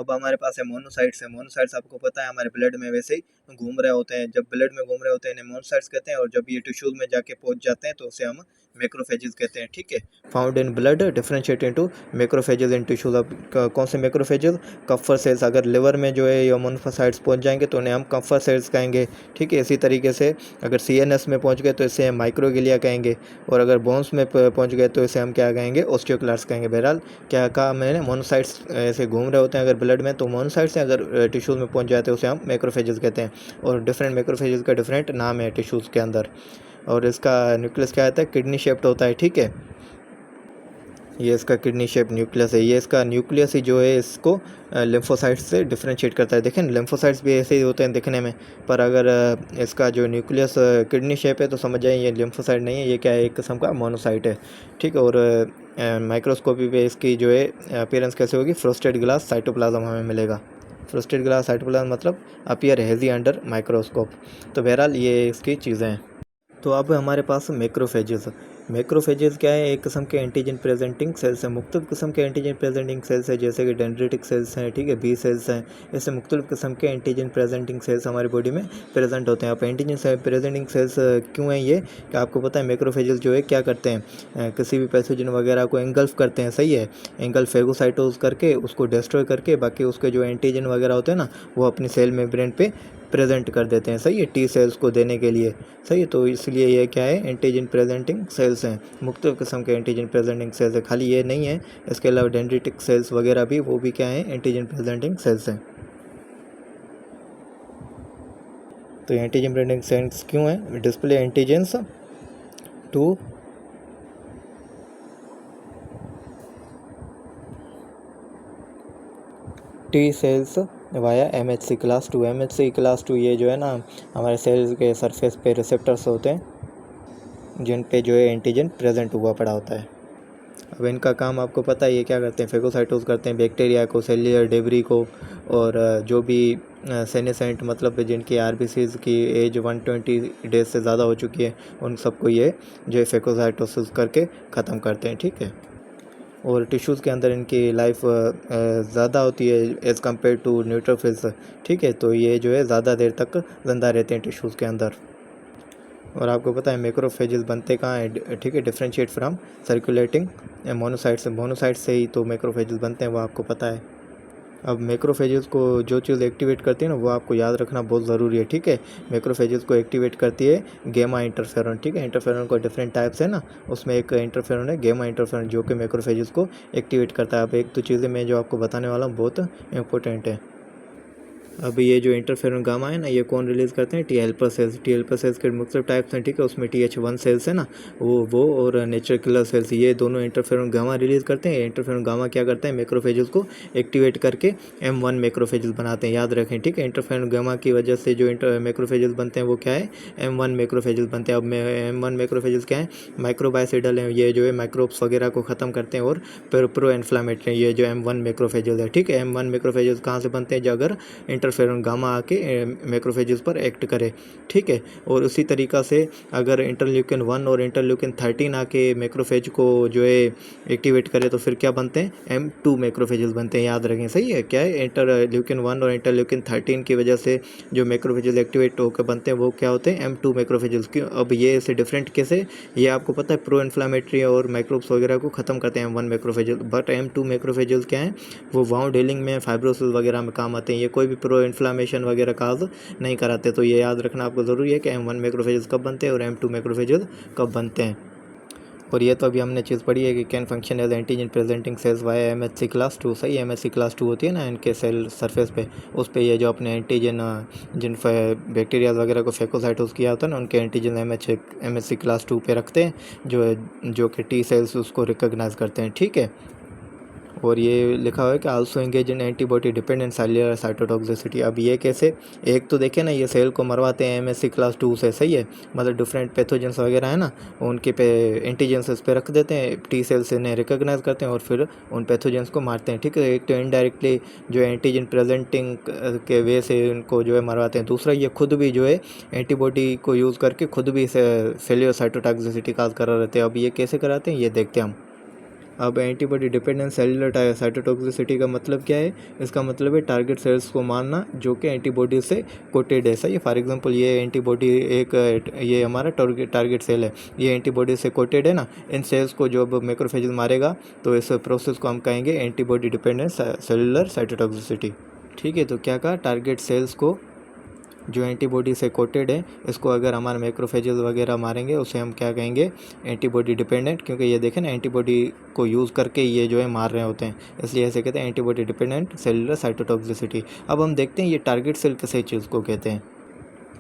अब हमारे पास है मोनोसाइट्स है। मोनोसाइट्स आपको पता है हमारे ब्लड में वैसे ही घूम रहे होते हैं। जब ब्लड में घूम रहे होते हैं इन्हें मोनोसाइट्स कहते हैं, और जब ये टिश्यूज में जाके पहुंच जाते हैं तो उसे हम मैक्रोफेजेस कहते हैं। ठीक है, found in blood differentiate into macrophages in tissues. अब कौन से मैक्रोफेजेस? कम्फर सेल्स। अगर लिवर में जो है ये मोनोसाइट्स पहुंच जाएंगे तो उन्हें हम कम्फर सेल्स कहेंगे। ठीक है, इसी तरीके से अगर सीएनएस में पहुंच गए तो इसे हम माइक्रोगिलिया कहेंगे, और अगर बोन्स में पहुंच गए तो इसे हम क्या कहेंगे? ऑस्टियोक्लास्ट कहेंगे। बहरहाल क्या कहा मैंने, मोनोसाइट्स ऐसे घूम रहे होते हैं अगर ब्लड में तो मोनोसाइट्स हैं, अगर टिश्यूज़ में पहुंच जाते हैं उसे हम मैक्रोफेजेस कहते हैं। और डिफरेंट मैक्रोफेजेस का डिफरेंट नाम है टिश्यूज़ के अंदर। और इसका न्यूक्लियस क्या आता है? किडनी शेप्ड होता है। ठीक है, ये इसका किडनी शेप न्यूक्लियस है। ये इसका न्यूक्लियस ही जो है इसको लिम्फोसाइट्स से डिफरेंशिएट करता है। देखें लिम्फोसाइट्स भी ऐसे ही होते हैं दिखने में, पर अगर इसका जो न्यूक्लियस किडनी शेप है तो समझ जाए ये लिम्फोसाइट नहीं है, ये क्या है? एक किस्म का मोनोसाइट है। ठीक है, और माइक्रोस्कोपी पे इसकी जो है अपीयरेंस कैसे होगी? फ्रोस्टेड ग्लास साइटोप्लाज्म हमें मिलेगा। फ्रोस्टेड ग्लास साइटोप्लाज्म मतलब अपीयर हेजी अंडर माइक्रोस्कोप। तो बहरहाल ये इसकी चीज़ें हैं। तो अब हमारे पास मैक्रोफेजेस। मैक्रोफेजेस क्या है? एक किस्म के एंटीजन प्रेजेंटिंग सेल्स हैं। मुख्तलिफ किस्म के एंटीजन प्रेजेंटिंग सेल्स हैं, जैसे कि डेंड्रिटिक सेल्स हैं, ठीक है, बी सेल्स हैं। ऐसे मुख्तलिफ किस्म के एंटीजन प्रेजेंटिंग सेल्स हमारी बॉडी में प्रेजेंट होते हैं। अब एंटीजन प्रेजेंटिंग सेल्स क्यों हैं ये? कि आपको पता है मैक्रोफेजेस जो है क्या करते हैं? किसी भी पैथोजन वगैरह को एंगल्फ करते हैं। सही है, एंगल्फ फेगोसाइटोज करके उसको डिस्ट्रॉय करके बाकी उसके जो एंटीजन वगैरह होते हैं ना वो अपनी सेल मेम्ब्रेन पे प्रेजेंट कर देते हैं। सही है, टी सेल्स को देने के लिए। सही है, तो इसलिए ये क्या है? एंटीजन प्रेजेंटिंग सेल्स हैं। मुख्तलिफ किस्म के एंटीजन प्रेजेंटिंग सेल्स है, खाली ये नहीं है, इसके अलावा डेंड्रिटिक सेल्स वगैरह भी वो भी क्या है? एंटीजन प्रेजेंटिंग सेल्स हैं। तो एंटीजन प्रेजेंटिंग सेल्स क्यों है? Display antigens to T cells via MHC class 2। MHC class 2 ये जो है ना हमारे सेल्स के सरफेस पे रिसेप्टर्स होते हैं जिन पे जो है एंटीजन प्रेजेंट हुआ पड़ा होता है। अब इनका काम आपको पता है ये क्या करते हैं? फेगोसाइटोज करते हैं बैक्टीरिया को, सेल्युलर डेब्री को, और जो भी सेनेसेंट मतलब जिनकी आरबीसीज की एज 120 डेज से ज़्यादा हो चुकी है उन सबको ये जो है फेगोसाइटोसिस करके ख़त्म करते हैं। ठीक है, और टिश्यूज़ के अंदर इनकी लाइफ ज़्यादा होती है एज़ कम्पेयर टू न्यूट्रोफिल्स। ठीक है, तो ये जो है ज़्यादा देर तक ज़िंदा रहते हैं टिश्यूज़ के अंदर। और आपको पता है मैक्रोफेजेस बनते कहाँ हैं? ठीक है, differentiate from circulating monocytes. Monocytes से ही तो मैक्रोफेजेस बनते हैं, वो आपको पता है। अब मैक्रोफेजेस को जो चीज़ एक्टिवेट करती है ना वो आपको याद रखना बहुत ज़रूरी है। ठीक है, मैक्रोफेजेस को एक्टिवेट करती है गेमा इंटरफेरॉन। ठीक है, इंटरफेरॉन को डिफरेंट टाइप्स है ना, उसमें एक इंटरफेरॉन है गेमा इंटरफेरॉन जो कि मैक्रोफेजेस को एक्टिवेट करता है। अब एक तो चीज़ें मैं जो आपको बताने वाला हूँ बहुत इंपॉर्टेंट है। अब ये जो इंटरफेरॉन गामा है ना ये कौन रिलीज़ करते हैं? T helper cells. T helper cells के मुख्तलिफ टाइप्स हैं। ठीक है, उसमें TH1 सेल्स है ना वो और नेचुरल किलर सेल्स, ये दोनों इंटरफेरॉन गामा रिलीज़ करते हैं। इंटरफेरॉन गामा क्या करते हैं? मैक्रोफेजेस को एक्टिवेट करके M1 मैक्रोफेजेस बनाते हैं, याद रखें। ठीक है, इंटरफेरॉन गामा की वजह से जो मैक्रोफेजेस बनते हैं वो क्या है? M1 मैक्रोफेजेस बनते हैं। अब M1 मैक्रोफेजेस क्या है? माइक्रोबाइसिडल है, ये जो है माइक्रोब्स वगैरह को ख़त्म करते हैं, और प्रो इन्फ्लामेटरी ये जो M1 मैक्रोफेजेस है। ठीक है, M1 मैक्रोफेजेस कहाँ से बनते हैं? जो अगर इंटरफेरॉन गामा आके मैक्रोफेजेस पर एक्ट करे। ठीक है, और उसी तरीक़ा से अगर इंटरल्यूकिन 1 और इंटरल्यूकिन 13 आके मैक्रोफेज को जो है एक्टिवेट करे तो फिर क्या बनते हैं? M2 मैक्रोफेजेस बनते हैं, याद रखें। सही है, क्या है? इंटरल्यूकिन 1 और इंटरल्यूकिन 13 की वजह से जो मैक्रोफेजेस एक्टिवेट होकर बनते हैं वो क्या होते हैं? M2 macrophages. क्यों? अब ये इससे डिफरेंट कैसे? ये आपको पता है प्रो इन्फ्लामेटरी और माइक्रोब्स वगैरह को ख़त्म करते हैं M1 macrophages, but M2 macrophages क्या है? वो वाउंड हीलिंग में, फाइब्रोसिस वगैरह में काम आते हैं। ये कोई भी प्रो इन्फ्लामेशन वगैरह काज नहीं कराते। तो ये याद रखना आपको ज़रूरी है कि M1 मैक्रोफेजेस कब बनते हैं और M2 मैक्रोफेजेस कब बनते हैं। और ये तो अभी हमने चीज़ पढ़ी है कि can function as antigen presenting cells via MHC class 2। सही, MHC क्लास 2 होती है ना इनके सेल सरफेस पे, उस पे ये जो अपने एंटीजन जिन बैक्टीरिया वगैरह को फेकोसाइटोस किया होता है ना उनके एंटीजन MHC क्लास 2 पे रखते हैं जो कि टी सेल्स उसको रिकॉग्नाइज करते हैं। ठीक है, और ये लिखा हुआ है कि also engage in antibody dependent cellular cytotoxicity. अब ये कैसे? एक तो देखिए ना ये सेल को मरवाते हैं MHC क्लास 2 से। सही है, मतलब डिफरेंट पैथोजेंस वगैरह है ना उनके पे एंटीजेंस इस पे रख देते हैं, टी सेल्स इन्हें रिकॉग्नाइज करते हैं और फिर उन पैथोजेंस को मारते हैं। ठीक है, एक तो इनडायरेक्टली जो एंटीजन प्रेजेंटिंग के वे से उनको जो है मरवाते हैं, दूसरा ये खुद भी जो है एंटीबॉडी को यूज़ करके खुद भी सेल्युलर साइटोटॉक्सिसिटी काज करा रहते हैं। अब ये कैसे कराते हैं ये देखते हैं हम। अब एंटीबॉडी डिपेंडेंट सेलुलर साइटोटॉक्सिसिटी का मतलब क्या है? इसका मतलब है टारगेट सेल्स को मारना जो कि एंटीबॉडी से कोटेड है। सही है। फॉर एग्जांपल ये एंटीबॉडी ये हमारा टारगेट सेल है, ये एंटीबॉडी से कोटेड है ना। इन सेल्स को जो अब मैक्रोफेजेस मारेगा तो इस प्रोसेस को हम कहेंगे एंटीबॉडी डिपेंडेंट सेलुलर साइटोटॉक्सिसिटी। ठीक है। तो क्या कहा? टारगेट सेल्स को जो एंटीबॉडी से कोटेड है, इसको अगर हमारे मैक्रोफेजेस वगैरह मारेंगे उसे हम क्या कहेंगे? Antibody dependent. क्योंकि ये देखें ना, एंटीबॉडी को यूज़ करके ये जो है मार रहे होते हैं, इसलिए ऐसे कहते हैं एंटीबॉडी डिपेंडेंट सेलुलर साइटोटॉक्सिसिटी। अब हम देखते हैं ये टारगेट सेल किस चीज़ को कहते हैं।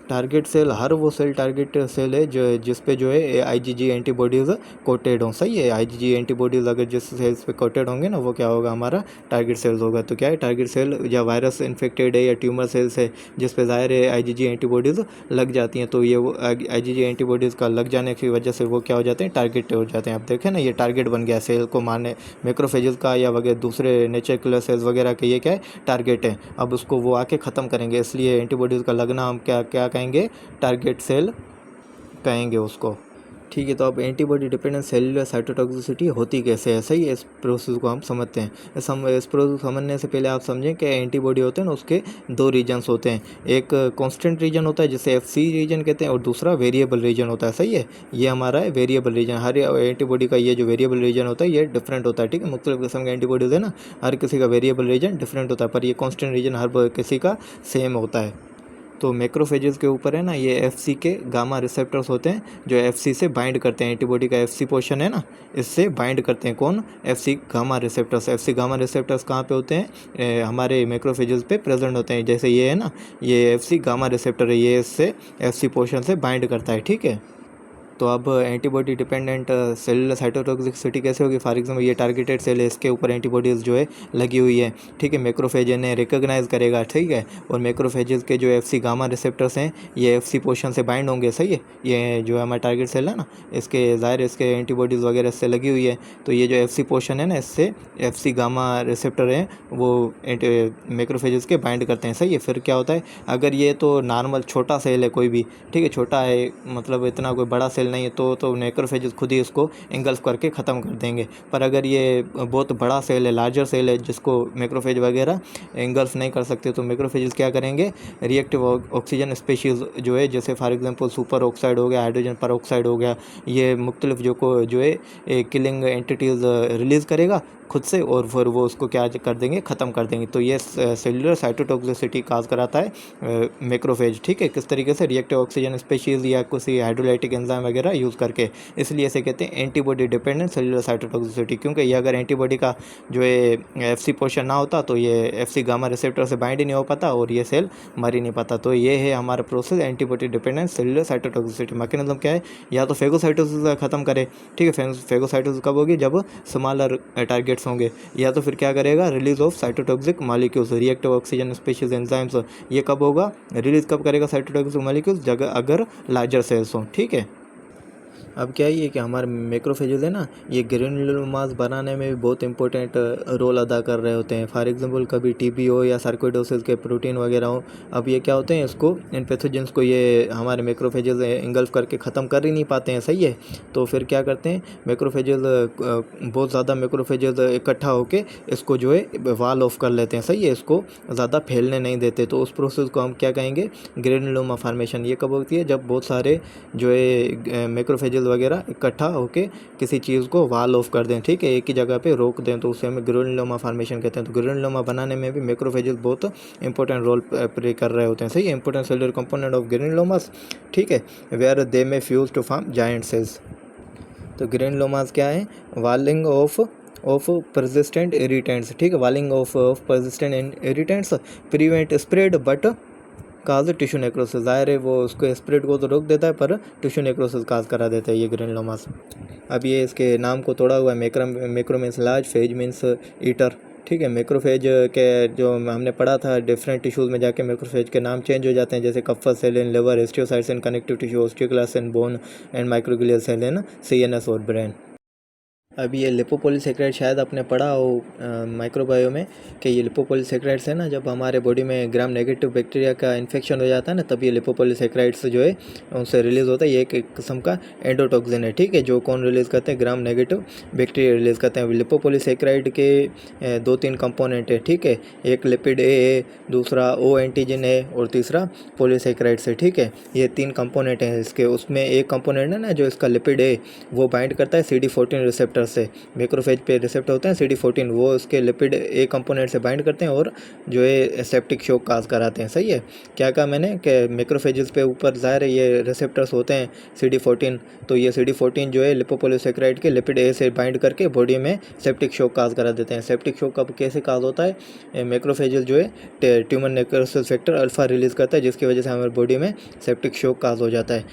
टारगेट सेल हर वो सेल टारगेट सेल है जो जिस पे जो है आईजीजी एंटीबॉडीज़ कोटेड हों। सही है। आईजीजी एंटीबॉडीज़ अगर जिस सेल्स पे कोटेड होंगे ना, वो क्या होगा? हमारा टारगेट सेल्स होगा। तो क्या है? टारगेट सेल या वायरस इन्फेक्टेड है या ट्यूमर सेल्स है जिस पे ज़ाहिर है आईजीजी एंटीबॉडीज़ लग जाती हैं, तो ये वो आईजीजी एंटीबॉडीज़ का लग जाने की वजह से वो क्या हो जाते हैं? टारगेट हो जाते हैं। अब देखें ना, ये टारगेट बन गया सेल को मारने, मैक्रोफेजेस का या वगैरह दूसरे नेचर किलर सेल्स वगैरह के, ये क्या है? टारगेट है। अब उसको वो आके ख़त्म करेंगे, इसलिए एंटीबॉडीज़ का लगना हम क्या क्या कहेंगे? टारगेट सेल कहेंगे उसको। ठीक है। तो अब एंटीबॉडी डिपेंडेंट सेलुलर साइटोटॉक्सिसिटी होती कैसे है? सही है। इस प्रोसेस को हम समझते हैं। इस प्रोसेस समझने से पहले आप समझें कि एंटीबॉडी होते हैं ना, उसके दो रीजन्स होते हैं। एक कांस्टेंट रीजन होता है जिसे एफसी रीजन कहते हैं, और दूसरा वेरिएबल रीजन होता है। सही है। ये हमारा है वेरिएबल रीजन। हर एंटीबॉडी का ये जो वेरिएबल रीजन होता है ये डिफरेंट होता है। ठीक है। मुख्तलिफ किस्म के एंटीबॉडीज़ है ना, हर किसी का वेरिएबल रीजन डिफरेंट होता है, पर ये कांस्टेंट रीजन हर किसी का सेम होता है। तो मैक्रोफेजेस के ऊपर है ना, ये एफसी के गामा रिसेप्टर्स होते हैं जो एफसी से बाइंड करते हैं। एंटीबॉडी का एफसी पोर्शन है ना, इससे बाइंड करते हैं। कौन? FC gamma receptors. FC gamma receptors कहाँ पे होते हैं? हमारे मैक्रोफेजेस पे प्रेजेंट होते हैं। जैसे ये है ना, ये एफसी गामा रिसेप्टर है, ये इससे एफसी पोर्शन से बाइंड करता है। ठीक है। तो अब एंटीबॉडी डिपेंडेंट सेलुलर साइटोटॉक्सिसिटी कैसे होगी? फॉर एग्जांपल ये टारगेटेड सेल है, इसके ऊपर एंटीबॉडीज़ जो है लगी हुई है। ठीक है। मैक्रोफेज इन्हें रिकॉग्नाइज करेगा। ठीक है। और मैक्रोफेजेस के जो एफसी गामा रिसेप्टर्स हैं, ये एफसी पोर्शन से बाइंड होंगे। सही है। ये जो है हमारा टारगेट सेल है ना, इसके ज़ाहिर इसके एंटीबॉडीज़ वगैरह इससे लगी हुई है, तो ये जो एफसी पोर्शन है ना, इससे एफसी गामा रिसेप्टर हैं वो मैक्रोफेजेस के बाइंड करते हैं। सही है। फिर क्या होता है? अगर ये तो नॉर्मल छोटा सेल है कोई भी, ठीक है, छोटा है मतलब इतना कोई बड़ा सेल नहीं है, तो मैक्रोफेजेस खुद ही इसको इंगल्फ करके ख़त्म कर देंगे। पर अगर ये बहुत बड़ा सेल है, लार्जर सेल है, जिसको मैक्रोफेज वगैरह इंगल्फ नहीं कर सकते, तो मैक्रोफेजेस क्या करेंगे? रिएक्टिव ऑक्सीजन स्पीशीज़ जो है, जैसे फॉर एग्जांपल सुपर ऑक्साइड हो गया, हाइड्रोजन पर ऑक्साइड हो गया, ये मुख्तलिफ जो है किलिंग एंटिटीज़ रिलीज़ करेगा खुद से, और फिर वो उसको क्या कर देंगे? ख़त्म कर देंगे। तो ये सेलुलर साइटोटॉक्सिसिटी काज कराता है मैक्रोफेज। ठीक है। किस तरीके से? रिएक्टिव ऑक्सीजन स्पीशीज़ या किसी हाइड्रोलाइटिक एंजाइम वगैरह यूज़ करके। इसलिए इसे कहते हैं एंटीबॉडी डिपेंडेंट सेलुलर साइटोटॉक्सिसिटी, क्योंकि ये अगर एंटीबॉडी का जो है एफसी पोर्शन ना होता तो ये एफसी गामा रिसेप्टर से बाइंड ही नहीं हो पाता और ये सेल मर ही नहीं पाता। तो ये है हमारा process antibody dependent cellular cytotoxicity. Mechanism क्या है? या तो फेगोसाइटोसिस ख़त्म करे। ठीक है। फेगोसाइटोसिस कब होगी? जब स्मॉलर टारगेट्स होंगे। या तो फिर क्या करेगा? Release of cytotoxic molecules, reactive oxygen species enzymes. ये कब होगा? रिलीज कब करेगा साइटोटॉक्सिक मॉलिक्यूल्स? अगर लार्जर सेल्स हों। ठीक है। अब क्या है कि हमारे मैक्रोफेजेस है ना, ये ग्रेनुलोमास बनाने में भी बहुत इंपॉर्टेंट रोल अदा कर रहे होते हैं। फॉर एग्जांपल कभी टीबी हो या सार्कोइडोसिस के प्रोटीन वगैरह हो, अब ये क्या होते हैं? इसको इन पैथोजेंस को ये हमारे मैक्रोफेजेस इंगल्फ करके ख़त्म कर ही नहीं पाते हैं। सही है। तो फिर क्या करते हैं? मैक्रोफेजेस बहुत ज़्यादा मैक्रोफेजेस इकट्ठा होकर इसको जो है वाल ऑफ कर लेते हैं। सही है। इसको ज़्यादा फैलने नहीं देते। तो उस प्रोसेस को हम क्या कहेंगे? Granuloma formation. ये कब होती है? जब बहुत सारे जो है मैक्रोफेजेस वगैरह इकट्ठा होके किसी चीज़ को वाल ऑफ कर दें। ठीक है। एक ही जगह पे रोक दें, तो उसे हमें ग्रेनुलोमा फॉर्मेशन कहते हैं। तो ग्रेनुलोमा बनाने में भी मैक्रोफेजेस बहुत इंपॉर्टेंट रोल प्ले कर रहे होते हैं। सही है। Important cellular component of granulomas. ठीक है। Where they may fuse to form giant cells. तो ग्रेनुलोमास क्या है? Walling off persistent irritants. ठीक है। Walling off persistent irritants prevent spread but cause tissue necrosis. ज़ाहिर है वो उसको स्प्रेड को तो रोक देता है, पर टिश्यू नेक्रोसिस काज करा देता है ये ग्रेनुलोमास। अब ये इसके नाम को तोड़ा हुआ है। Macro means large, phase means eater. ठीक है। मैक्रोफेज के जो हमने पढ़ा था, डिफरेंट टिश्यूज़ में जाके मैक्रोफेज के नाम चेंज हो जाते हैं, जैसे Kupffer cell in liver, histiocytes in connective tissue, osteoclast in bone and microglial cell in CNS और ब्रेन। अब ये लिपोपोलीसेकेराइड शायद आपने पढ़ा हो माइक्रोबायो में कि ये लिपोपोलीसेकेराइड्स है ना, जब हमारे बॉडी में ग्राम नेगेटिव बैक्टीरिया का इन्फेक्शन हो जाता है ना, तब ये लिपोपोलीसेकेराइड्स जो है उनसे रिलीज़ होता है। ये एक किस्म का एंडोटॉक्सिन है, ठीक है, जो कौन रिलीज़ करते हैं, ग्राम नेगेटिव बैक्टीरिया रिलीज़ करते हैं। लिपोपोलीसेकेराइड के 2-3 कंपोनेंट है, ठीक है, एक लिपिड ए है, दूसरा ओ एंटीजन है और तीसरा पॉलीसेकेराइड्स है, ठीक है। ये 3 कंपोनेंट हैं इसके। उसमें एक कंपोनेंट है ना जो इसका लिपिड है वो बाइंड करता है CD14 रिसेप्टर से। मैक्रोफेज पे रिसेप्टर होते हैं CD14, वो उसके लिपिड ए कंपोनेंट से बाइंड करते हैं और जो है सेप्टिक शॉक काज कराते हैं। सही है, क्या कहा मैंने कि मैक्रोफेजेस पे ऊपर ज़ाहिर है ये रिसेप्टर्स होते हैं CD14, तो ये CD14 जो है लिपोपोलीसेकेराइड के लिपिड ए से बाइंड करके बॉडी में सेप्टिक शॉक काज करा देते हैं। सेप्टिक शॉक कब कैसे काज होता है, मैक्रोफेजेस जो है tumour necrosis factor alpha release करता है, जिसकी वजह से हमारे बॉडी में सेप्टिक शॉक काज हो जाता है।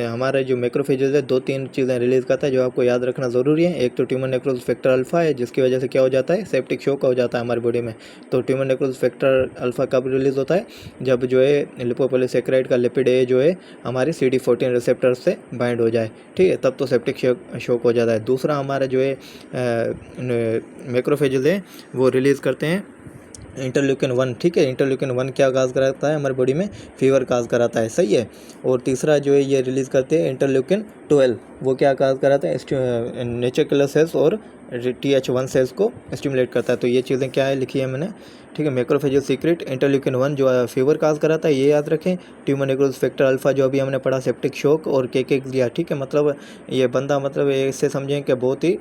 हमारा जो मैक्रोफेजेस है 2-3 चीज़ें रिलीज़ करता है जो आपको याद रखना ज़रूरी है। एक तो ट्यूमर नेक्रोसिस फैक्टर अल्फा है, जिसकी वजह से क्या हो जाता है, सेप्टिक शॉक हो जाता है हमारी बॉडी में। तो ट्यूमर नेक्रोसिस फैक्टर अल्फा कब रिलीज़ होता है, जब जो है लिपोपोलीसेकेराइड का लिपिड ए जो है हमारे CD14 रिसेप्टर से बाइंड हो जाए, ठीक है, तब तो सेप्टिक शॉक हो जाता है। दूसरा हमारा जो है मैक्रोफेजेस है वो रिलीज़ करते हैं इंटरल्यूकिन 1, ठीक है। इंटरल्यूकिन 1 क्या काज कराता है हमारी बॉडी में, फीवर काज कराता है, सही है। और तीसरा जो है ये रिलीज़ करते हैं इंटरल्यूकिन 12, वो क्या काज कराता है, नेचर किलर सेल्स और TH1 सेल्स को स्टिमुलेट करता है। तो ये चीज़ें क्या है लिखी है मैंने, ठीक है। मैक्रोफेजेस सीक्रेट इंटरल्यूकिन 1 जो फीवर काज कराता है, ये याद रखें। ट्यूमर नेक्रोसिस फैक्टर अल्फा जो अभी हमने पढ़ा, सेप्टिक शॉक और केकेक्सिया, ठीक है। मतलब ये बंदा मतलब इससे समझें कि बहुत ही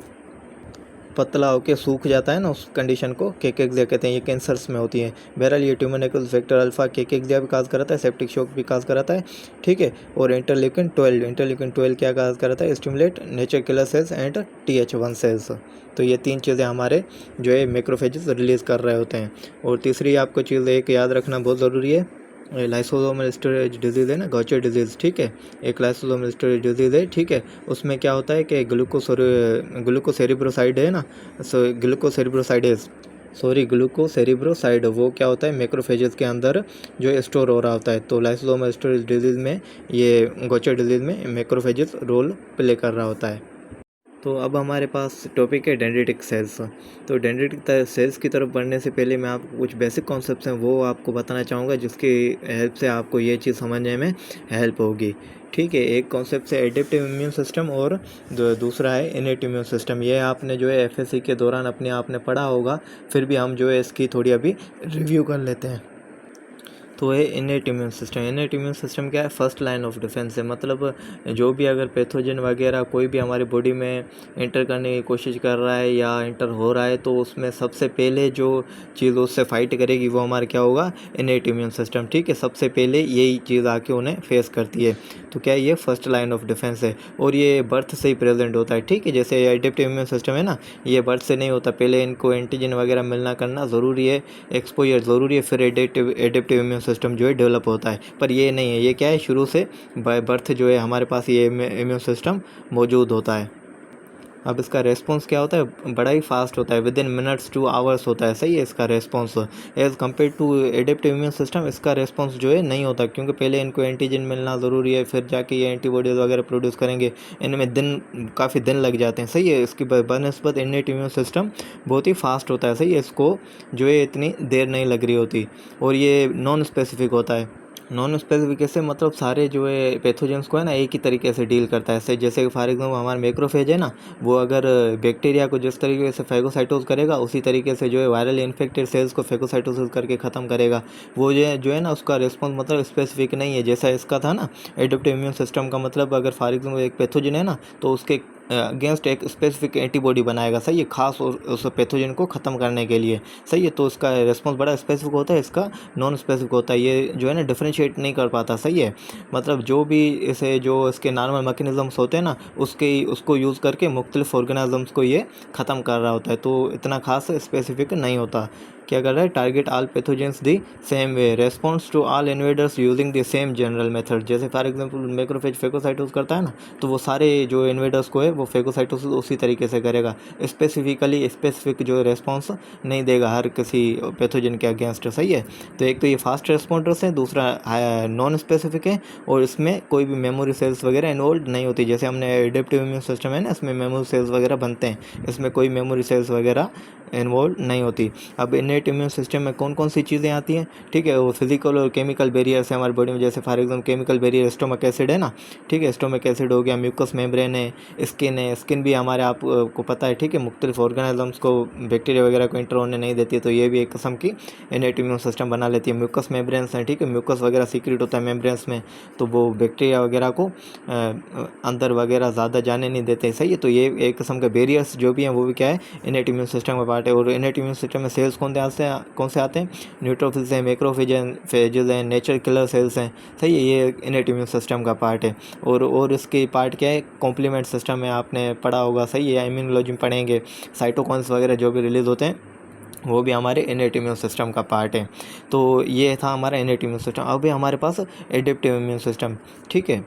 पतला होकर सूख जाता है ना, उस कंडीशन को केकेक्सिया कहते हैं। ये कैंसर्स में होती है। बहरहाल ये ट्यूमर नेक्रोसिस फैक्टर अल्फा केकेक्सिया भी काज कराता है, सेप्टिक शॉक भी काज कराता है, ठीक है। और इंटरल्यूकिन 12 क्या काज कराता है, stimulate nature killer cells and TH1 cells. तो ये 3 चीज़ें हमारे जो है मैक्रोफेजेस रिलीज़ कर रहे होते हैं। और तीसरी आपको चीज़ एक याद रखना बहुत ज़रूरी है, लाइसोसोमल स्टोरेज डिजीज़ है ना, गॉचर डिजीज़, ठीक है। एक लाइसोसोमल स्टोरेज डिजीज़ है, ठीक है। उसमें क्या होता है कि ग्लूकोसेरिब्रोसाइड है ना, ग्लूकोसेरिब्रोसाइड वो क्या होता है, मैक्रोफेजेस के अंदर जो स्टोर हो रहा होता है। तो लाइसोसोमल स्टोरेज डिजीज़ में, ये गॉचर डिजीज़ में मैक्रोफेजेस रोल प्ले कर रहा होता है। तो अब हमारे पास टॉपिक है डेंड्रिटिक सेल्स। तो डेंड्रिटिक सेल्स की तरफ बढ़ने से पहले मैं आपको कुछ बेसिक कॉन्सेप्ट्स हैं वो आपको बताना चाहूँगा, जिसकी हेल्प से आपको ये चीज़ समझने में हेल्प होगी, ठीक है। एक कॉन्सेप्ट है एडेप्टिव इम्यून सिस्टम और दूसरा है इनेट इम्यून सिस्टम। ये आपने जो है FSC के दौरान अपने आपने पढ़ा होगा, फिर भी हम जो है इसकी थोड़ी अभी रिव्यू कर लेते हैं। तो ये इनेट इम्यून सिस्टम। इनेट इम्यून सिस्टम क्या है, फर्स्ट लाइन ऑफ डिफेंस है। मतलब जो भी अगर पैथोजन वगैरह कोई भी हमारी बॉडी में इंटर करने की कोशिश कर रहा है या इंटर हो रहा है, तो उसमें सबसे पहले जो चीज़ उससे फाइट करेगी वो हमारा क्या होगा, इनेट इम्यून सिस्टम, ठीक है। सबसे पहले यही चीज़ आके उन्हें फेस करती है। तो क्या ये फर्स्ट लाइन ऑफ डिफेंस है और ये बर्थ से ही प्रेजेंट होता है, ठीक है। जैसे एडेप्टिव इम्यून सिस्टम है ना, ये बर्थ से नहीं होता, पहले इनको एंटीजन वगैरह मिलना करना ज़रूरी है, एक्सपोजर ज़रूरी है, फिर एडेप्टिव इम्यून सिस्टम जो है डेवलप होता है। पर ये नहीं है, ये क्या है, शुरू से बाय बर्थ जो है हमारे पास ये इम्यून सिस्टम मौजूद होता है। अब इसका रेस्पॉन्स क्या होता है, बड़ा ही फास्ट होता है, within minutes to hours होता है, सही है इसका response. As compared to adaptive immune system इसका रेस्पॉन्स जो है नहीं होता, क्योंकि पहले इनको एंटीजन मिलना ज़रूरी है, फिर जाके ये एंटीबॉडीज़ वगैरह प्रोड्यूस करेंगे, इनमें काफ़ी दिन लग जाते हैं, सही है। इसकी बनस्पत इनेट इम्यून सिस्टम बहुत ही फास्ट होता है, सही है, इसको जो है इतनी देर नहीं लग रही होती। और ये नॉन स्पेसिफिक होता है। नॉन स्पेसिफिक से मतलब सारे जो है पैथोजेंस को है ना एक ही तरीके से डील करता है। जैसे फॉर एग्जाम्पल हमारा मैक्रोफेज है ना, वो अगर बैक्टीरिया को जिस तरीके से फैगोसाइटोस करेगा, उसी तरीके से जो है वायरल इन्फेक्टेड सेल्स को फैगोसाइटोसिस करके ख़त्म करेगा। वो जो है ना उसका रिस्पॉन्स मतलब स्पेसिफिक नहीं है, जैसा इसका था ना एडेप्टिव इम्यून सिस्टम का। मतलब अगर फॉर एग्जाम्पल एक पैथोजन है ना, तो उसके अगेंस्ट एक स्पेसिफिक एंटीबॉडी बनाएगा, सही है, खास उस पैथोजन को ख़त्म करने के लिए, सही है। तो उसका रिस्पॉन्स बड़ा स्पेसिफिक होता है, इसका नॉन स्पेसिफिक होता है। ये जो है ना डिफ्रेंशिएट नहीं कर पाता, सही है। मतलब जो भी इसे जो इसके नॉर्मल मैकेनिज़म्स होते हैं ना, उसको यूज़ करके मुख्तलिफ ऑर्गेनिजम्स को ये ख़त्म कर रहा होता है। तो इतना खास स्पेसिफिक नहीं होता। क्या कर रहा है, target all pathogens the same way, response to all invaders using the same general method. जैसे फॉर एग्जांपल मैक्रोफेज फेगोसाइटोसिस करता है ना, तो वो सारे जो इन्वेडर्स को है वो फेगोसाइटोसिस उसी तरीके से करेगा, स्पेसिफिक जो रेस्पॉन्स नहीं देगा हर किसी पैथोजन के अगेंस्ट। सही है। तो एक तो ये फास्ट रेस्पॉन्डर्स है, दूसरा नॉन स्पेसिफिक है, और इसमें कोई भी मेमोरी सेल्स वगैरह इन्वॉल्व नहीं होती। जैसे हमने एडेप्टिव इम्यून सिस्टम है ना, इसमें मेमोरी सेल्स वगैरह बनते हैं, इसमें कोई मेमोरी सेल्स वगैरह इन्वॉल्व नहीं होती। अब इनेट इम्यून सिस्टम में कौन कौन सी चीज़ें आती हैं, ठीक है, वो फिजिकल और केमिकल बैरियर्स है हमारी बॉडी में। जैसे for example chemical barrier stomach acid है ना, ठीक है, स्टोमक एसिड हो गया, म्यूकस मेम्ब्रेन है, स्किन भी हमारे आपको पता है, ठीक है, मुख्तलिफ ऑर्गेनिजम्स को बैक्टीरिया वगैरह को इंटर होने नहीं देती है, तो ये भी एक किस्म की इनेट इम्यून सिस्टम बना लेती है। म्यूकस मेम्ब्रेन्स हैं, ठीक है, म्यूकस वगैरह सीक्रेट होता है मेम्ब्रेन्स में, तो वो बैक्टीरिया वगैरह को अंदर वगैरह ज़्यादा जाने नहीं देते। सही है। तो ये एक किस्म के बैरियर्स जो भी हैं वो भी क्या है, इनेट इम्यून सिस्टम का पार्ट है। और इनेट इम्यून सिस्टम में सेल्स कौन से आते हैं, न्यूट्रोफिल्स हैं, मैक्रोफेजेस हैं, नेचर किलर सेल्स हैं। सही है, ये इनेट इम्यून सिस्टम का पार्ट है। और इसके पार्ट क्या है, कॉम्प्लीमेंट सिस्टम है, आपने पढ़ा होगा। सही है, इम्यूनोलॉजी में पढ़ेंगे, साइटोकाइंस वगैरह जो भी रिलीज होते हैं वो भी हमारे इनेट इम्यून सिस्टम का पार्ट है। तो ये था हमारा इनेट इम्यून सिस्टम। अब हमारे पास एडेप्टिव इम्यून सिस्टम, ठीक है।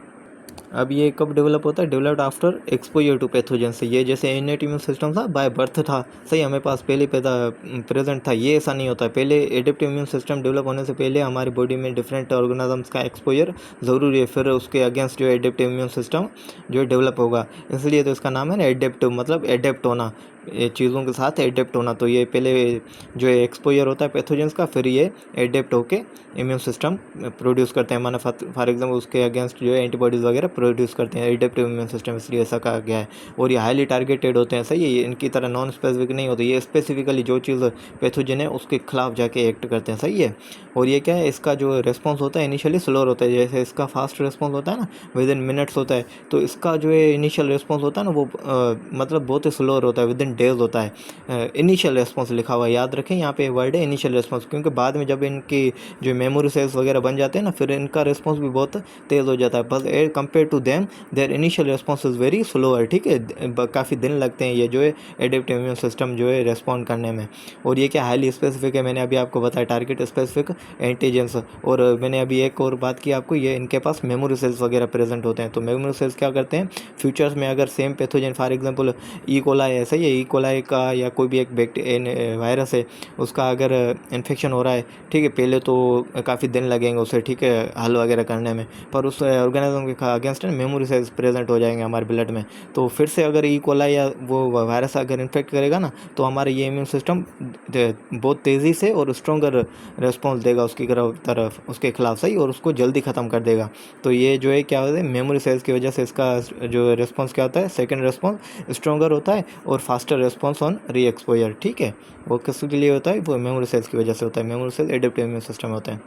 अब ये कब डेवलप होता है, developed after exposure to pathogen से। ये जैसे इनेट इम्यून सिस्टम था बाय बर्थ था, सही, हमें पास पहले प्रेजेंट था, ये ऐसा नहीं होता। पहले एडेप्टिव इम्यून सिस्टम डेवलप होने से पहले हमारी बॉडी में डिफरेंट ऑर्गेनिजम्स का एक्सपोजर ज़रूरी है, फिर उसके अगेंस्ट जो एडेप्टिव इम्यून सिस्टम जो डेवलप होगा। इसलिए तो इसका नाम है ना एडेप्टिव, मतलब एडेप्ट होना, ये चीज़ों के साथ एडेप्ट होना। तो ये पहले जो एक्सपोजर होता है पैथोजेंस का, फिर ये एडेप्ट होके इम्यून सिस्टम प्रोड्यूस करते हैं, माना फॉर एग्जाम्पल उसके अगेंस्ट जो है एंटीबॉडीज़ वगैरह प्रोड्यूस करते हैं, एडेप्टिव इम्यून सिस्टम, इसलिए ऐसा कहा गया है। और ये हाईली टारगेटेड होते हैं। सही है, ये इनकी तरह नॉन स्पेसिफिक नहीं होते, ये स्पेसिफिकली जो चीज़ पैथोजन है उसके खिलाफ जाके एक्ट करते हैं। सही है। और ये क्या है, इसका जो रिस्पॉन्स होता है इनिशियली स्लो होता है, जैसे इसका फास्ट रिस्पॉन्स होता है ना, विद इन मिनट्स होता है, तो इसका जो है इनिशियल रिस्पॉन्स होता है ना वो मतलब बहुत ही स्लो होता है, विद इन डेज होता है। इनिशियल रिस्पॉन्स लिखा हुआ है, याद रखें, यहाँ पे वर्ड है इनिशियल रिस्पॉन्स, क्योंकि बाद में जब इनकी जो मेमोरी सेल्स वगैरह बन जाते हैं ना, फिर इनका रिस्पॉन्स भी बहुत तेज़ हो जाता है। बस as compared to them their initial response is very slow है, ठीक है, काफ़ी दिन लगते हैं ये जो है एडेप्टिव इम्यून सिस्टम जो है रिस्पॉन्ड करने में। और ये क्या हाईली स्पेसिफिक है, मैंने अभी आपको बताया, टारगेट स्पेसिफिक एंटीजेंस। और मैंने अभी एक और बात की आपको, ये इनके पास मेमोरी सेल्स वगैरह प्रेजेंट होते हैं। तो मेमोरी सेल्स क्या करते हैं, फ्यूचर्स में अगर same pathogen for example E coli है, सही है, ई कोलाई का या कोई भी एक वायरस है, उसका अगर इन्फेक्शन हो रहा है, ठीक है, पहले तो काफ़ी दिन लगेंगे उसे, ठीक है, हल वगैरह करने में, पर उस ऑर्गेनिज्म के अगेंस्ट मेमोरी सेल्स प्रेजेंट हो जाएंगे हमारे ब्लड में। तो फिर से अगर ई कोलाई या वो वायरस अगर इन्फेक्ट करेगा ना, तो हमारा ये इम्यून सिस्टम बहुत तेज़ी से और स्ट्रॉन्गर रिस्पॉन्स देगा उसकी तरफ उसके खिलाफ। सही, और उसको जल्दी ख़त्म कर देगा। तो ये जो है क्या होता है, मेमोरी सेल्स की वजह से इसका जो रिस्पॉन्स क्या होता है, सेकेंड रिस्पॉन्स स्ट्रॉन्गर होता है और फास्टर रिस्पॉन्स ऑन री एक्सपोजर। ठीक है, वो किसके लिए होता है, वो मेमोरी सेल्स की वजह से होता है। Memory cell adaptive immune system होते हैं।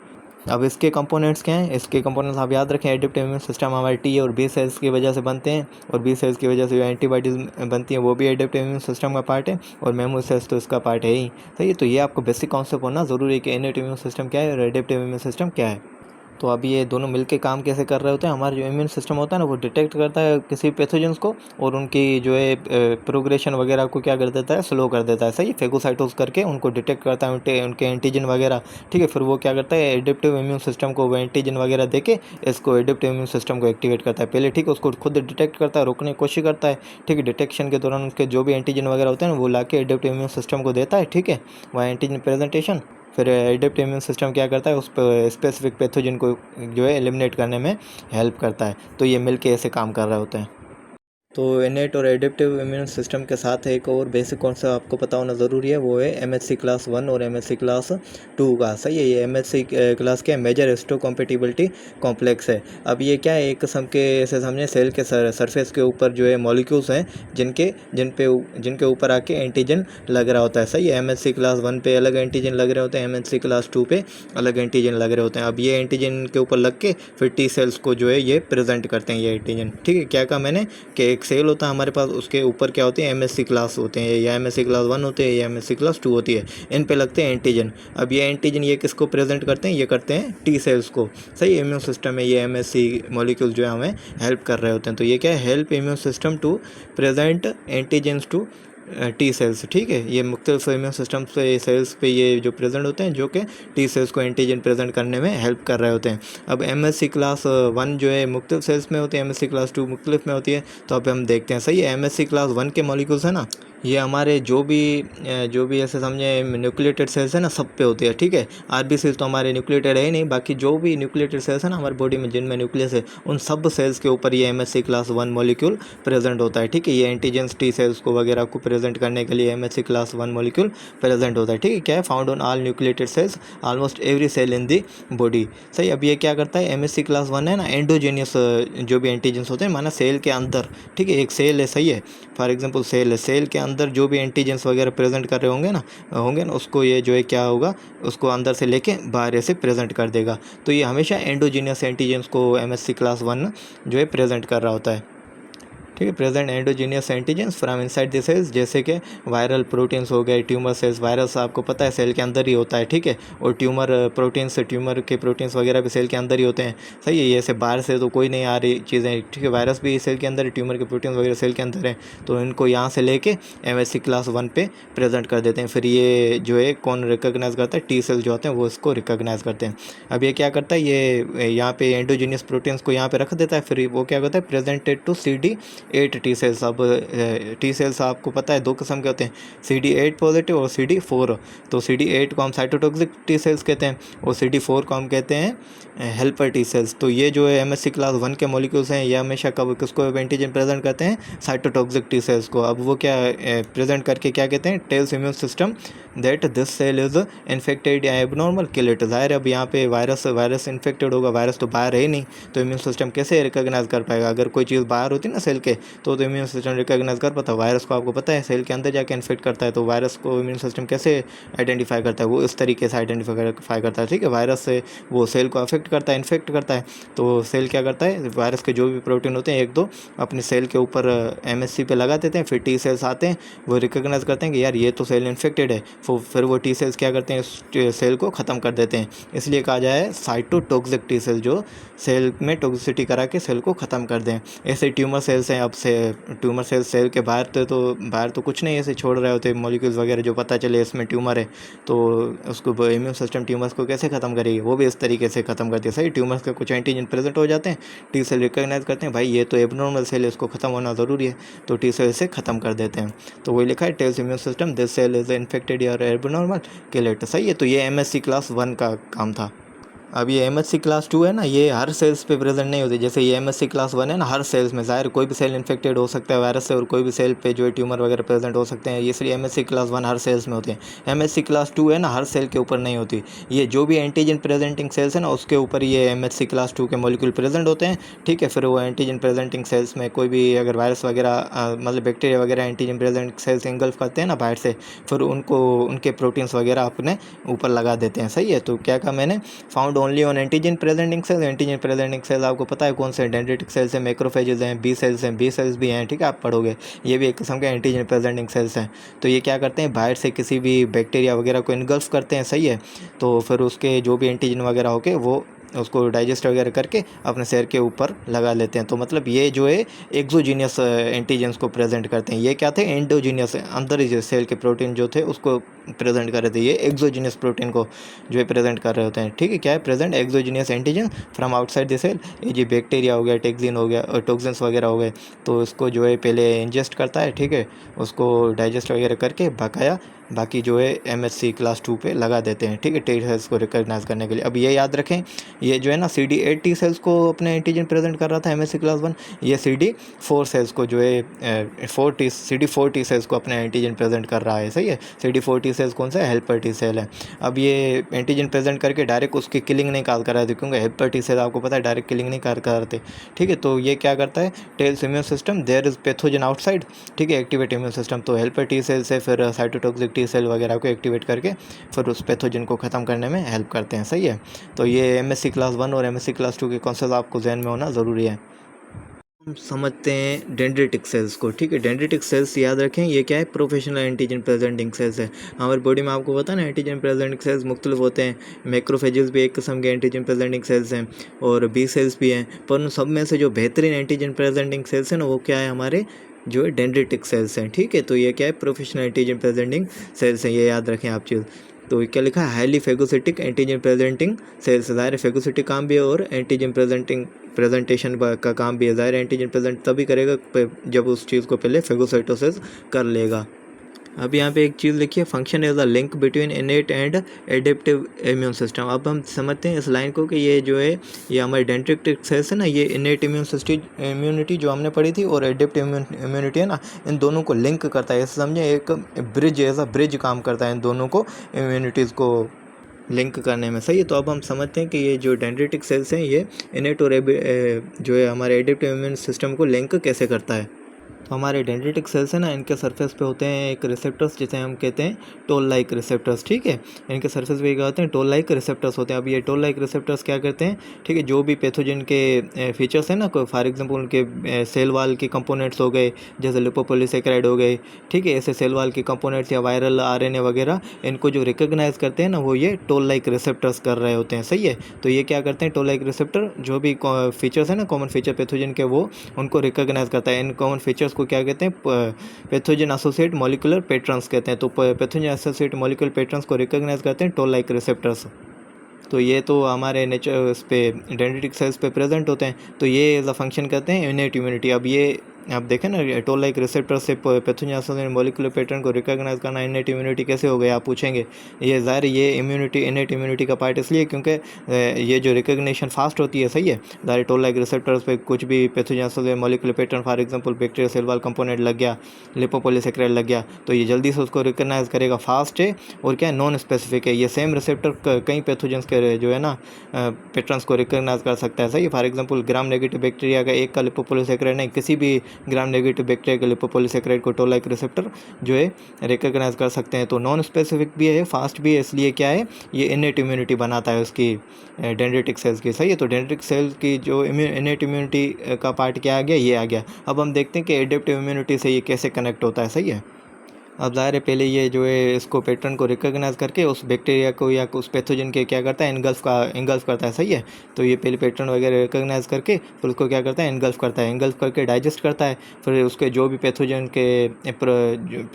अब इसके कंपोनेंट्स क्या हैं, इसके कंपोनेंट्स आप याद रखें, एडेप्टिव इम्यून सिस्टम हमारे टी और बी सेल्स की वजह से बनते हैं, और बी सेल्स की वजह से जो एंटीबॉडीज़ बनती हैं वो भी एडेप्टिव इम्यून सिस्टम का पार्ट है, और मेमोरी सेल्स तो इसका पार्ट है ही। सही है, तो ये आपको बेसिक कॉन्सेप्ट होना ज़रूरी है कि इनेट इम्यून सिस्टम क्या है और एडेप्टिव इम्यून सिस्टम क्या है। तो अभी ये दोनों मिलके काम कैसे कर रहे होते हैं, हमारा जो इम्यून सिस्टम होता है ना वो डिटेक्ट करता है किसी पैथोजेंस को, और उनकी जो है प्रोग्रेशन वगैरह को क्या कर देता है, स्लो कर देता है। सही, फेगोसाइटोस करके उनको डिटेक्ट करता है, उनके एंटीजन वगैरह। ठीक है, फिर वो क्या करता है, एडेप्टिव इम्यून सिस्टम को वो एंटीजन वगैरह देके इसको एडेप्टिव इम्यून सिस्टम को एक्टिवेट करता है पहले। ठीक है, उसको खुद डिटेक्ट करता है, रोकने की कोशिश करता है। ठीक है, डिटेक्शन के दौरान उसके जो भी एंटीजन वगैरह होते हैं वो ला के एडेप्टिव इम्यून सिस्टम को देता है। ठीक है, वह एंटीजन प्रेजेंटेशन, फिर एडेप्टिव इम्यून सिस्टम क्या करता है, उस स्पेसिफिक पैथोजन को जो है एलिमिनेट करने में हेल्प करता है। तो ये मिलके ऐसे काम कर रहे होते हैं। तो इनेट और एडेप्टिव इम्यून सिस्टम के साथ एक और बेसिक कॉन्सेप्ट आपको पता होना ज़रूरी है, वो है एमएचसी क्लास 1 और एमएचसी क्लास 2 का। सही है, ये एमएचसी क्लास क्या है, मेजर हिस्टोकम्पैटिबिलिटी कॉम्प्लेक्स है। अब ये क्या है, एक किस्म के ऐसे समझे सेल के सरफेस के ऊपर जो है मॉलिक्यूल्स हैं जिनके ऊपर आके एंटीजन लग रहा होता है। सही है, एमएचसी क्लास 1 पे अलग एंटीजन लग रहे होते हैं, एमएचसी क्लास 2 पे अलग एंटीजन लग रहे होते हैं। अब ये एंटीजन के ऊपर लग के फिर टी सेल्स को जो है ये प्रेजेंट करते हैं ये एंटीजन। ठीक है, क्या कहा मैंने कि एक सेल होता है हमारे पास, उसके ऊपर क्या होते हैं, एमएससी क्लास होते हैं, या एमएससी क्लास 1 होते हैं या एमएससी क्लास 2 होती है, इन पे लगते हैं एंटीजन। अब ये एंटीजन ये किसको प्रेजेंट करते हैं, ये करते हैं टी सेल्स को। सही, इम्यून सिस्टम में ये एमएससी मॉलिक्यूल जो है हमें हेल्प कर रहे होते हैं। तो ये क्या है, help immune system to present antigens to T cells, ठीक है। ये मुख्तलिफ इम्यून सिस्टम पे सेल्स पे ये जो प्रेजेंट होते हैं, जो कि टी सेल्स को एंटीजन प्रेजेंट करने में हेल्प कर रहे होते हैं। अब MSC क्लास 1 जो है मुख्तलिफ सेल्स में होती है, MSC क्लास 2 मुख्तलिफ में होती है। तो अब हम देखते हैं, सही है। MSC क्लास 1 के मॉलिक्यूल्स है ना, ये हमारे जो भी ऐसे समझे न्यूक्लिएटेड सेल्स है ना, सब पे होती है, ठीक है। RBCs तो हमारे न्यूक्लिएटेड है ही नहीं, बाकी जो भी न्यूक्लिएटेड सेल्स है ना हमारे बॉडी में, जिनमें न्यूक्लियस है, उन सब सेल्स के ऊपर ये MSC क्लास 1 मॉलिक्यूल प्रेजेंट होता है, ठीक है। ये एंटीजेंस टी सेल्स को वगैरह को प्रेजेंट करने के लिए MSC क्लास 1 मॉलिक्यूल प्रेजेंट होता है, ठीक है। क्या है, found on all nucleated cells, almost every cell in the body, सही। अब ये क्या करता है, MSC क्लास 1 है ना, एंडोजेनियस जो भी एंटीजेंस होते हैं, माना सेल के अंदर, ठीक है। एक सेल है, सही है, फॉर एग्जांपल सेल है, सेल के अंदर जो भी एंटीजेंस वगैरह प्रेजेंट कर रहे होंगे ना, उसको ये जो है क्या होगा, उसको अंदर से लेके बाहर ऐसे प्रेजेंट कर देगा। तो ये हमेशा एंडोजीनियस एंटीजेंस को MSC क्लास 1 जो है प्रेजेंट कर रहा होता है, ठीक है। Present endogenous antigens from inside the cells, जैसे कि वायरल प्रोटीन्स हो गए, ट्यूमर सेल्स, वायरस आपको पता है सेल के अंदर ही होता है, ठीक है। और ट्यूमर प्रोटीन्स, ट्यूमर के प्रोटीन्स वगैरह भी सेल के अंदर ही होते हैं, सही है। ये ऐसे बाहर से तो कोई नहीं आ रही चीज़ें, ठीक है। वायरस भी सेल के अंदर, ट्यूमर के प्रोटीन्स वगैरह सेल के अंदर हैं, तो इनको यहाँ से लेके MSC क्लास 1 पे प्रेजेंट कर देते हैं। फिर ये जो है कौन रिकॉग्नाइज करता है, टी सेल्स जो होते हैं वो इसको रिकॉग्नाइज करते हैं। अब ये क्या करता है, ये यहाँ पे एंडोजीनियस प्रोटीन्स को यहाँ पे रख देता है, फिर वो क्या करता है, presented to CD8 T cells. अब टी सेल्स आपको पता है 2 किस्म के होते हैं, CD8 पॉजिटिव और CD4। तो CD8 को हम साइटोटॉक्सिक टी सेल्स कहते हैं, और CD4 को हम कहते हैं हेल्पर टी सेल्स। तो ये जो है MSC क्लास 1 के मॉलिक्यूल्स हैं, ये हमेशा कब किसको एंटीजन प्रेजेंट करते हैं, साइटोटॉक्सिक टी सेल्स को। अब वो क्या प्रेजेंट करके क्या कहते हैं, tells immune system that this cell is infected या एबनॉर्मल, किल इट। ज़ाहिर अब यहाँ पे वायरस इन्फेक्टेड होगा, वायरस तो बाहर है ही नहीं, तो इम्यून सिस्टम कैसे रिकॉग्नाइज कर पाएगा। अगर कोई चीज़ बाहर होती ना सेल के, तो इम्यून सिस्टम रिकॉग्नाइज कर पाता। वायरस को आपको पता है सेल के अंदर जाके इन्फेक्ट करता है, तो वायरस को इम्यून सिस्टम कैसे आइडेंटिफाई करता है, वो इस तरीके से आइडेंटिफाई करता है, ठीक है। वायरस से वो सेल को अफेक्ट करता है, इन्फेक्ट करता है, तो सेल क्या करता है, वायरस के जो भी प्रोटीन होते हैं 1-2 अपने सेल के ऊपर MSC पे लगा देते हैं। फिर टी सेल्स आते हैं, वो रिकॉग्नाइज करते हैं कि यार ये तो सेल इन्फेक्टेड है, फिर वो टी सेल्स क्या करते हैं, इस सेल को ख़त्म कर देते हैं। इसलिए कहा जाए साइटोटॉक्सिक टी सेल, जो सेल में टॉक्सिसिटी करा के सेल को ख़त्म कर दें। ऐसे ट्यूमर सेल्स हैं, अब से ट्यूमर सेल के बाहर तो कुछ नहीं ऐसे छोड़ रहे होते मॉलिक्यूल्स वगैरह, जो पता चले इसमें ट्यूमर है, तो उसको इम्यून सिस्टम ट्यूमर्स को कैसे ख़त्म करेगी, वो भी इस तरीके से ख़त्म करती है, सही। ट्यूमर्स के कुछ एंटीजन प्रेजेंट हो जाते हैं, टी सेल रिकॉग्नाइज करते हैं, भाई ये तो एबनॉर्मल सेल है, इसको ख़त्म होना ज़रूरी है, तो टी सेल से ख़त्म कर देते हैं। तो वही लिखा है, tells immune system this cell is infected या एबनॉर्मल, किल इट, सही है। तो ये MSC क्लास 1 का काम था। अब ये MSC क्लास 2 है ना, ये हर सेल्स पे प्रेजेंट नहीं होती। जैसे ये MSC क्लास 1 है ना, हर सेल्स में, ज़ाहिर कोई भी सेल इन्फेक्टेड हो सकता है वायरस से, और कोई भी सेल पे जो है ट्यूमर वगैरह प्रेजेंट हो सकते हैं, इसलिए MSC क्लास 1 हर सेल्स में होते हैं। MSC क्लास 2 है ना, हर सेल के ऊपर नहीं होती। ये जो भी एंटीजन प्रेजेंटिंग सेल्स है ना, उसके ऊपर ये MSC क्लास 2 के मॉलिक्यूल प्रेजेंट होते हैं, ठीक है। फिर वो एंटीजन प्रेजेंटिंग सेल्स में कोई भी अगर वायरस वगैरह मतलब बैक्टीरिया वगैरह एंटीजन प्रेजेंट सेल्स इंगल्फ करते हैं ना बाहर से, फिर उनके प्रोटीन्स वगैरह अपने ऊपर लगा देते हैं, सही है। तो क्या कहा मैंने, found only on antigen presenting sales. Antigen presenting sales आपको पता है कौन से, डेंड्रिटिक सेल्स हैं, मैक्रोफेजेस हैं, बी सेल्स हैं, बी सेल्स भी हैं, ठीक है, आप पढ़ोगे, ये भी एक किस्म के एंटीजन प्रेजेंटिंग सेल्स हैं। तो ये क्या करते हैं, बाहर से किसी भी बैक्टीरिया वगैरह को इनगल्फ करते हैं, सही है। तो फिर उसके जो भी एंटीजन वगैरह होके वो उसको डाइजेस्ट वगैरह करके अपने सिर के ऊपर लगा लेते हैं। तो मतलब ये जो है एक्सोजीनियस एंटीजेंस को प्रेजेंट करते हैं। ये क्या थे, एंडोजीनियस, अंदर ही जो सेल के प्रोटीन जो थे उसको प्रेजेंट कर रहे थे। ये एक्सोजीनियस प्रोटीन को जो है प्रेजेंट कर रहे होते हैं, ठीक है। क्या है, present exogenous antigen from outside the cell. ये जी बैक्टीरिया हो गया, टॉक्सिन हो गया, टॉक्सिन्स वगैरह हो गए, तो इसको जो है पहले इंजेस्ट करता है, ठीक है, उसको डाइजेस्ट वगैरह करके बकाया बाकी जो है MSC क्लास 2 पे लगा देते हैं, ठीक है, टी सेल्स को रिकॉग्नाइज करने के लिए। अब ये याद रखें, ये जो है ना CD8 टी सेल्स को अपने एंटीजन प्रेजेंट कर रहा था MSC क्लास 1, ये CD4 सेल्स को जो है CD4 टी सेल्स को अपने एंटीजन प्रेजेंट कर रहा है, सही है। CD4 टी सेल्स कौन सा है, हेल्पर टी सेल है। अब ये एंटीजन प्रेजेंट करके डायरेक्ट उसकी किलिंग नहीं कर रहे थे, क्योंकि हेल्पर टी सेल आपको पता है डायरेक्ट किलिंग नहीं करते, ठीक है। तो ये क्या करता है, tells immune system there is pathogen outside, ठीक है, एक्टिवेट इम्यून सिस्टम। तो हेल्पर टी सेल से फिर साइटोटॉक्सिक टी सेल वगैरह को एक्टिवेट करके फिर उस पैथोजन को ख़त्म करने में हेल्प करते हैं, सही है। तो ये MSC क्लास 1 और MSC क्लास 2 के कॉन्सेप्ट आपको जहन में होना ज़रूरी है। हम समझते हैं डेंड्रिटिक सेल्स को, ठीक है। डेंड्रिटिक सेल्स याद रखें, ये क्या है, प्रोफेशनल एंटीजन प्रेजेंटिंग सेल्स है। हमारी बॉडी में आपको पता है ना, एंटीजन प्रेजेंटिंग सेल्स मुख्तलिफ होते हैं। मैक्रोफेजेस भी एक किस्म के एंटीजन प्रेजेंटिंग सेल्स हैं, और बी सेल्स भी हैं, पर उन सब में से जो बेहतरीन एंटीजन प्रेजेंटिंग सेल्स हैं ना, वो क्या है, हमारे जो है डेंड्रिटिक सेल्स हैं, ठीक है। तो ये क्या है, प्रोफेशनल एंटीजन प्रेजेंटिंग सेल्स हैं, ये याद रखें आप चीज़। तो क्या लिखा है, highly phagocytic antigen presenting sales. ज़ाहिर है फेगोसिटिक काम भी है और एंटीजन प्रेजेंटेशन का काम भी है। ज़ाहिर है एंटीजन प्रेजेंट तभी करेगा जब उस चीज़ को पहले फेगोसाइटोसिस कर लेगा। अब यहाँ पे एक चीज़ लिखिए, function is the link between innate and adaptive immune system. अब हम समझते हैं इस लाइन को कि ये जो है ये हमारी डेंड्रिटिक सेल्स है ना, ये इनेट इम्यूनिटी जो हमने पढ़ी थी और एडेप्टिव इम्यूनिटी है ना, इन दोनों को लिंक करता है। ऐसे समझे, एक ब्रिज, एज अ ब्रिज काम करता है इन दोनों को, इम्यूनिटीज़ को लिंक करने में। सही है। तो अब हम समझते हैं कि ये जो डेंड्रिटिक सेल्स हैं ये इनेट और जो है हमारे एडेप्टिव इम्यून सिस्टम को लिंक कैसे करता है। तो हमारे डेंड्रिटिक सेल्स है ना, इनके सरफेस पे होते हैं एक रिसेप्टर्स जिसे हम कहते हैं टोल लाइक रिसेप्टर्स, ठीक है। इनके सरफेस पे क्या होते हैं, टोल लाइक रिसेप्टर्स होते हैं। अब ये टोल लाइक रिसेप्टर्स क्या करते हैं, ठीक है, जो भी पैथोजन के फीचर्स हैं ना, फॉर एग्जांपल उनके सेल वाल के कंपोनेंट्स हो गए, जैसे लिपोपोलीसेकेराइड हो गए, ठीक है, ऐसे सेल वाल के कंपोनेंट्स या वायरल आरएनए वगैरह, इनको जो रिकॉग्नाइज करते हैं ना, वो ये टोल लाइक रिसेप्टर्स कर रहे होते हैं। सही है। तो ये क्या करते हैं, टोल लाइक रिसेप्टर जो भी फीचर्स है ना, कॉमन फीचर पैथोजन के, वो उनको रिकॉग्नाइज करता है। इन कॉमन फीचर्स को क्या कहते हैं, पैथोजन एसोसिएट मॉलिक्यूलर पैटर्न्स कहते हैं। तो पैथोजन एसोसिएट मॉलिक्यूलर पैटर्न्स को रिकॉग्नाइज करते हैं टोल लाइक रिसेप्टर्स। तो ये तो हमारे नेचर उस पे डेंड्रिटिक सेल्स पे प्रेजेंट होते हैं। तो ये एज अ फंक्शन करते हैं इनेट इम्यूनिटी। अब ये आप देखें ना, टोल लाइक रिसेप्टर से पैथोजन एसोसिएटेड मॉलिक्यूलर पैटर्न को रिकॉग्नाइज करना इनेट इम्यूनिटी कैसे हो गया, आप पूछेंगे। ये ज़ाहिर ये इम्यूनिटी इनेट इम्यूनिटी का पार्ट इसलिए क्योंकि ये जो रिकॉग्निशन फास्ट होती है। सही है। ज़ाहिर टोल लाइक रिसेप्टर्स पे कुछ भी pathogen associated molecular pattern, for example bacteria cell wall component लग गया, लिपोपोलीसेकेराइड लग गया, तो ये जल्दी से उसको रिकॉग्नाइज करेगा, फास्ट है और क्या है, नॉन स्पेसिफिक है। ये सेम रिसेप्टर कई पैथोजेंस के जो है ना पैटर्न्स को रिकॉग्नाइज कर सकता है। सही है। For example gram negative bacteria का एक का लिपोपोलीसेकेराइड नहीं, किसी भी ग्राम नेगेटिव बैक्टीरिया के लिपोपोलीसेकेराइड को टोल लाइक रिसेप्टर जो है रिकॉग्नाइज कर सकते हैं। तो नॉन स्पेसिफिक भी है, फास्ट भी है, इसलिए क्या है, ये इनेट इम्यूनिटी बनाता है उसकी डेंड्रिटिक सेल्स की। सही है। तो डेंड्रिटिक सेल्स की जो इनेट इम्यूनिटी का पार्ट क्या आ गया, ये आ गया। अब हम देखते हैं कि एडेप्टिव इम्यूनिटी से ये कैसे कनेक्ट होता है। सही है। अब ज़ाहिर है पहले ये जो है इसको पैटर्न को रिकॉग्नाइज करके उस बैक्टीरिया को या उस पैथोजन के क्या करता है, इनगल्फ करता है। सही है। तो ये पहले पैटर्न वगैरह रिकॉग्नाइज करके फिर उसको क्या करता है, इनगल्फ करता है, इनगल्फ करके डाइजेस्ट करता है। फिर उसके जो भी पैथोजन के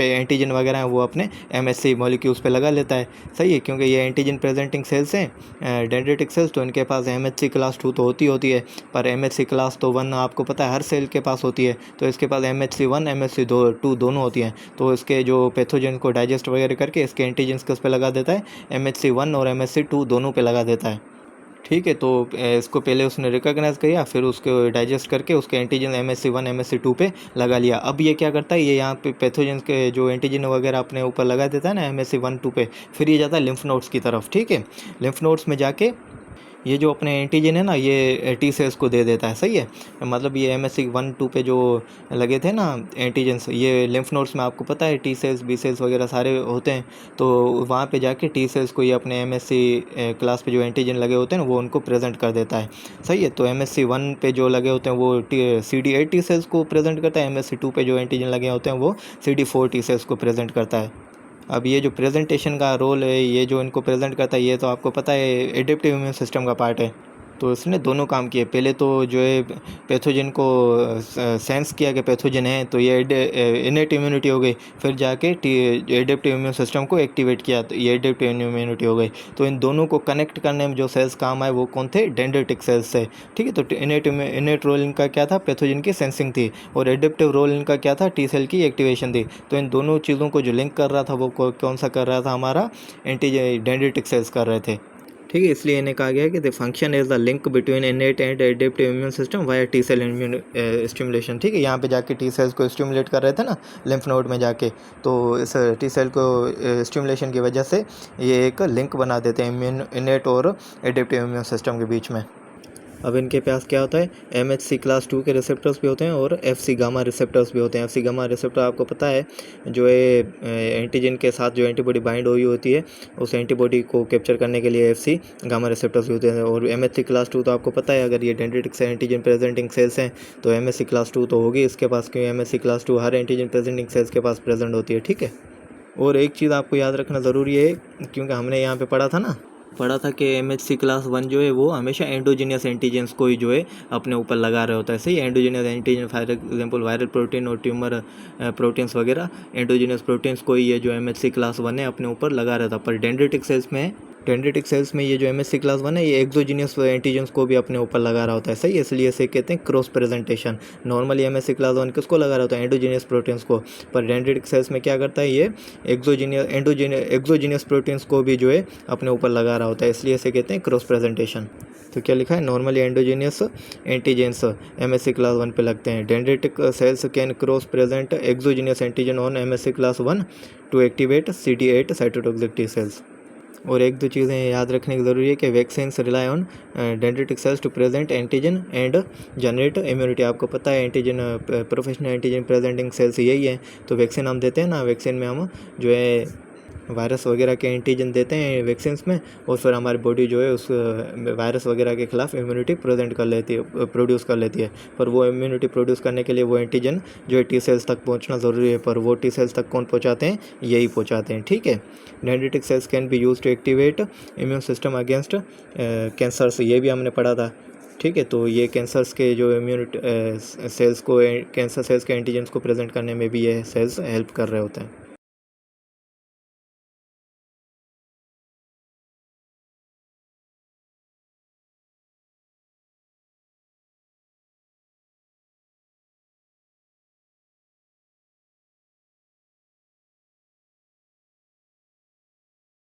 एंटीजन वगैरह हैं वो अपने MHC मॉलिक्यूल्स पे लगा लेता है। सही है। क्योंकि ये एंटीजन प्रेजेंटिंग सेल्स हैं डेंड्रिटिक सेल्स, तो इनके पास MHC क्लास 2 तो होती है, पर MHC क्लास तो 1 आपको पता है हर सेल के पास होती है। तो इसके पास MHC 1 MHC 2 दोनों होती हैं। तो इसके जो पैथोजन को डाइजेस्ट वगैरह करके इसके एंटीजन्स किस पे लगा देता है, MHC 1 और MHC 2 दोनों पे लगा देता है। ठीक है। तो इसको पहले उसने रिकॉग्नाइज किया, फिर उसको डाइजेस्ट करके उसके एंटीजन MHC 1 MHC 2 पे लगा लिया। अब ये क्या करता है, ये यहाँ पे पैथोजन के जो एंटीजन वगैरह अपने ऊपर लगा देता है ना MHC 1 2 पे, फिर ये जाता है लिम्फ नोड्स की तरफ। ठीक है। लिम्फ नोड्स में जाके ये जो अपने एंटीजन है ना ये टी सेल्स को दे देता है। सही है। मतलब ये MHC 1 2 पे जो लगे थे ना एंटीजन्स, ये लिम्फ नोड्स में आपको पता है टी सेल्स बी सेल्स वगैरह सारे होते हैं। तो वहाँ पे जाके टी सेल्स को ये अपने MHC क्लास पे जो एंटीजन लगे होते हैं ना वो उनको प्रेजेंट कर देता है। सही है। तो MHC 1 पे जो लगे होते हैं वो CD8 टी सेल्स को प्रेजेंट करता है, MHC 2 पे जो एंटीजन लगे होते हैं वो CD4 टी सेल्स को प्रेजेंट करता है। अब ये जो प्रेजेंटेशन का रोल है, ये जो इनको प्रेजेंट करता है, ये तो आपको पता है एडेप्टिव इम्यून सिस्टम का पार्ट है। तो इसने दोनों काम किए। पहले तो जो है पैथोजन को सेंस किया कि पैथोजन है, तो ये इनेट इम्यूनिटी हो गई। फिर जाके एडेप्टिव इम्यून सिस्टम को एक्टिवेट किया, तो ये एडेप्टिव इम्यूनिटी हो गई। तो इन दोनों को कनेक्ट करने में जो सेल्स काम आए वो कौन थे, डेंड्रिटिक सेल्स से। ठीक है। तो इनेट रोल इनका क्या था, पैथोजन की सेंसिंग थी, और एडेप्टिव रोल इनका क्या था, टी सेल की एक्टिवेशन थी। तो इन दोनों चीज़ों को जो लिंक कर रहा था वो कौन सा कर रहा था, हमारा डेंड्रिटिक सेल्स कर रहे थे। ठीक है। इसलिए इन्हें कहा गया है कि the function is the link between innate and adaptive immune system via T cell immune stimulation. ठीक है। यहाँ पे जाके टी सेल्स को स्टिमुलेट कर रहे थे ना लिम्फ नोड में जाके, तो इस टी सेल को स्टिमुलेशन की वजह से ये एक लिंक बना देते हैं इनेट और एडेप्टिव इम्यून सिस्टम के बीच में। अब इनके पास क्या होता है, MHC क्लास 2 के रिसेप्टर्स भी होते हैं और FC गामा रिसेप्टर्स भी होते हैं। FC गामा रिसेप्टर आपको पता है जो है एंटीजन के साथ जो एंटीबॉडी बाइंड हुई होती है, उस एंटीबॉडी को कैप्चर करने के लिए FC गामा रिसेप्टर्स भी होते हैं। और MHC क्लास 2 तो आपको पता है, अगर ये डेंड्रिटिक से एंटीजन प्रेजेंटिंग सेल्स हैं तो MHC क्लास 2 तो होगी इसके पास, क्योंकि MHC क्लास 2 हर एंटीजन प्रेजेंटिंग सेल्स के पास प्रेजेंट होती है। ठीक है। और एक चीज़ आपको याद रखना ज़रूरी है, क्योंकि हमने यहाँ पे पढ़ा था ना पढ़ा था कि MHC क्लास 1 जो है वो हमेशा एंडोजीनियस एंटीजेंस को ही जो है अपने ऊपर लगा रहा होता है। सही, endogenous antigen for example viral protein और ट्यूमर प्रोटीन्स वगैरह, एंडोजीनियस प्रोटीन्स को ही ये जो MHC क्लास 1 है अपने ऊपर लगा रहा था। पर डेंड्रिटिक सेल्स में ये जो MHC क्लास 1 है ये एक्सोजीनियस एंटीजेंस को भी अपने ऊपर लगा रहा होता है। सही, इसलिए इसे कहते हैं cross presentation. Normally MHC class 1 किसको लगा रहा होता है? एंडोजीनियस प्रोटीन्स को। पर डेंड्रिटिक सेल्स में क्या करता है, ये एक्सोजीनियस प्रोटीन्स को भी जो है अपने ऊपर लगा रहा होता है, इसलिए इसे कहते हैं क्रॉस प्रेजेंटेशन। तो क्या लिखा है? Normally endogenous antigens MHC class 1 पे लगते हैं। Dendritic cells can cross present exogenous antigen on MHC class 1 to activate CD8 cytotoxic T cells. और एक दो चीज़ें याद रखने की ज़रूरी है कि vaccines rely on dendritic cells to present antigen and generate immunity. आपको पता है antigen professional antigen presenting cells यही है। तो वैक्सीन हम देते हैं ना, वैक्सीन में हम जो है वायरस वगैरह के एंटीजन देते हैं वैक्सीन्स में, और फिर हमारी बॉडी जो है उस वायरस वगैरह के खिलाफ इम्यूनिटी प्रोड्यूस कर लेती है। पर वो इम्यूनिटी प्रोड्यूस करने के लिए वो एंटीजन जो है टी सेल्स तक पहुंचना ज़रूरी है। पर वो टी सेल्स तक कौन पहुंचाते हैं? यही पहुंचाते हैं। ठीक है, dendritic cells can be use to activate immune system against cancers, ये भी हमने पढ़ा था। ठीक है, तो ये कैंसर्स के जो इम्यूनिटी सेल्स को, कैंसर सेल्स के एंटीजन्स को प्रेजेंट करने में भी ये सेल्स हेल्प कर रहे होते हैं।